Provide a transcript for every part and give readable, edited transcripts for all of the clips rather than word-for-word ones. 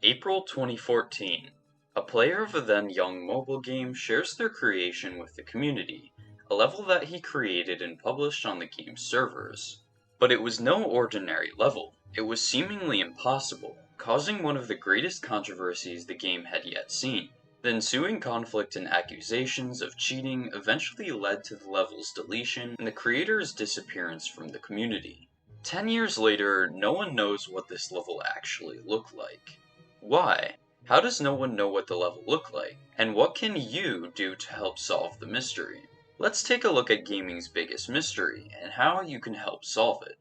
April 2014. A player of a then young mobile game shares their creation with the community, a level that he created and published on the game's servers. But it was no ordinary level. It was seemingly impossible, causing one of the greatest controversies the game had yet seen. The ensuing conflict and accusations of cheating eventually led to the level's deletion and the creator's disappearance from the community. 10 years later, no one knows what this level actually looked like. Why? How does no one know what the level looked like? And what can you do to help solve the mystery? Let's take a look at gaming's biggest mystery, and how you can help solve it.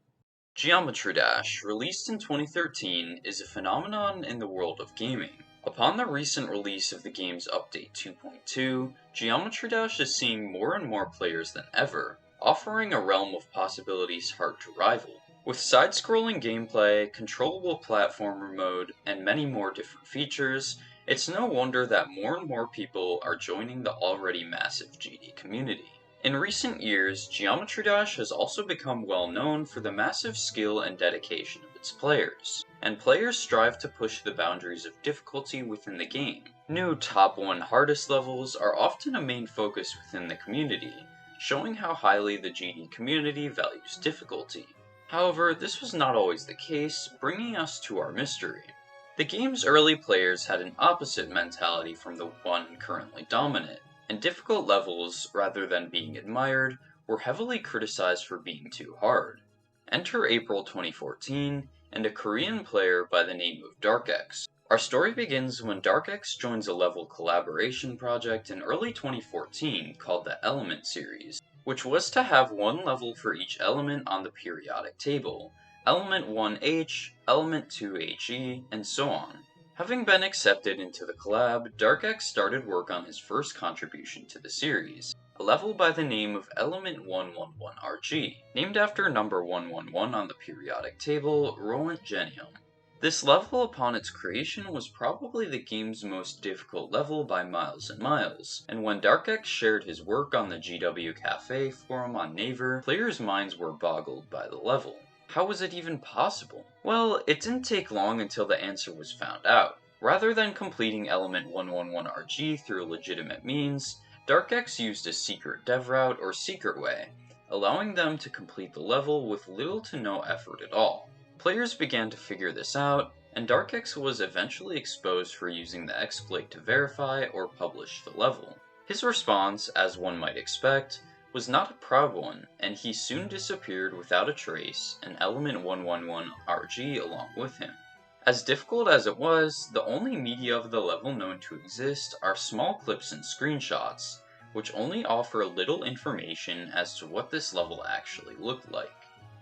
Geometry Dash, released in 2013, is a phenomenon in the world of gaming. Upon the recent release of the game's Update 2.2, Geometry Dash is seeing more and more players than ever, offering a realm of possibilities hard to rival. With side-scrolling gameplay, controllable platformer mode, and many more different features, it's no wonder that more and more people are joining the already massive GD community. In recent years, Geometry Dash has also become well known for the massive skill and dedication of its players, and players strive to push the boundaries of difficulty within the game. New top 1 hardest levels are often a main focus within the community, showing how highly the GD community values difficulty. However, this was not always the case, bringing us to our mystery. The game's early players had an opposite mentality from the one currently dominant, and difficult levels, rather than being admired, were heavily criticized for being too hard. Enter April 2014, and a Korean player by the name of DarkX. Our story begins when DarkX joins a level collaboration project in early 2014 called the Element series, which was to have one level for each element on the periodic table, element 1H, element 2HE, and so on. Having been accepted into the collab, DarkX started work on his first contribution to the series, a level by the name of Element 111RG, named after number 111 on the periodic table, Roent Genium. This level upon its creation was probably the game's most difficult level by miles and miles, and when DarkX shared his work on the GW Cafe forum on Naver, players' minds were boggled by the level. How was it even possible? Well, it didn't take long until the answer was found out. Rather than completing Element 111RG through legitimate means, DarkX used a secret dev route or secret way, allowing them to complete the level with little to no effort at all. Players began to figure this out, and DarkX was eventually exposed for using the exploit to verify or publish the level. His response, as one might expect, was not a proud one, and he soon disappeared without a trace, and Element 111RG along with him. As difficult as it was, the only media of the level known to exist are small clips and screenshots, which only offer little information as to what this level actually looked like.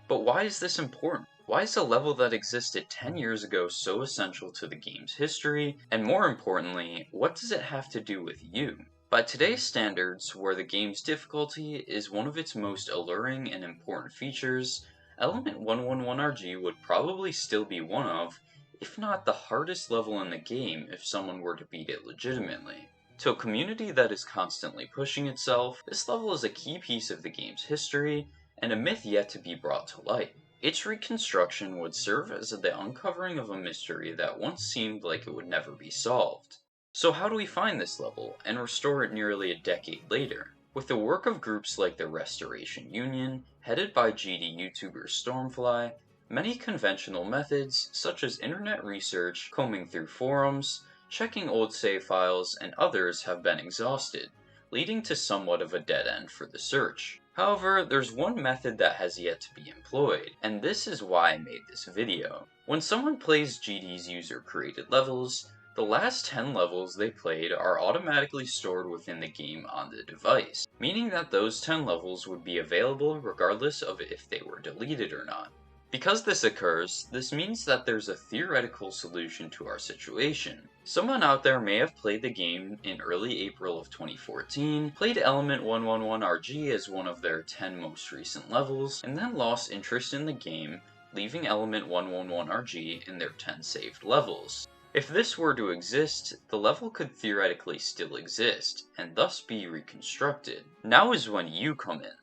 But why is this important? Why is a level that existed 10 years ago so essential to the game's history? And more importantly, what does it have to do with you? By today's standards, where the game's difficulty is one of its most alluring and important features, Element 111RG would probably still be one of, if not the hardest level in the game if someone were to beat it legitimately. To a community that is constantly pushing itself, this level is a key piece of the game's history, and a myth yet to be brought to light. Its reconstruction would serve as the uncovering of a mystery that once seemed like it would never be solved. So how do we find this level, and restore it nearly a decade later? With the work of groups like the Restoration Union, headed by GD YouTuber Stormfly, many conventional methods, such as internet research, combing through forums, checking old save files, and others have been exhausted, leading to somewhat of a dead end for the search. However, there's one method that has yet to be employed, and this is why I made this video. When someone plays GD's user-created levels, the last 10 levels they played are automatically stored within the game on the device, meaning that those 10 levels would be available regardless of if they were deleted or not. Because this occurs, this means that there's a theoretical solution to our situation. Someone out there may have played the game in early April of 2014, played Element 111RG as one of their 10 most recent levels, and then lost interest in the game, leaving Element 111RG in their 10 saved levels. If this were to exist, the level could theoretically still exist, and thus be reconstructed. Now is when you come in.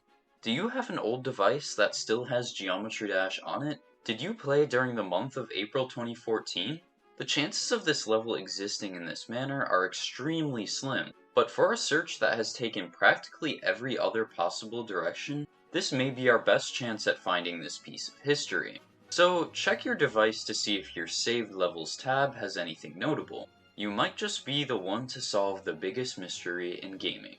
Do you have an old device that still has Geometry Dash on it? Did you play during the month of April 2014? The chances of this level existing in this manner are extremely slim, but for a search that has taken practically every other possible direction, this may be our best chance at finding this piece of history. So check your device to see if your Saved Levels tab has anything notable. You might just be the one to solve the biggest mystery in gaming.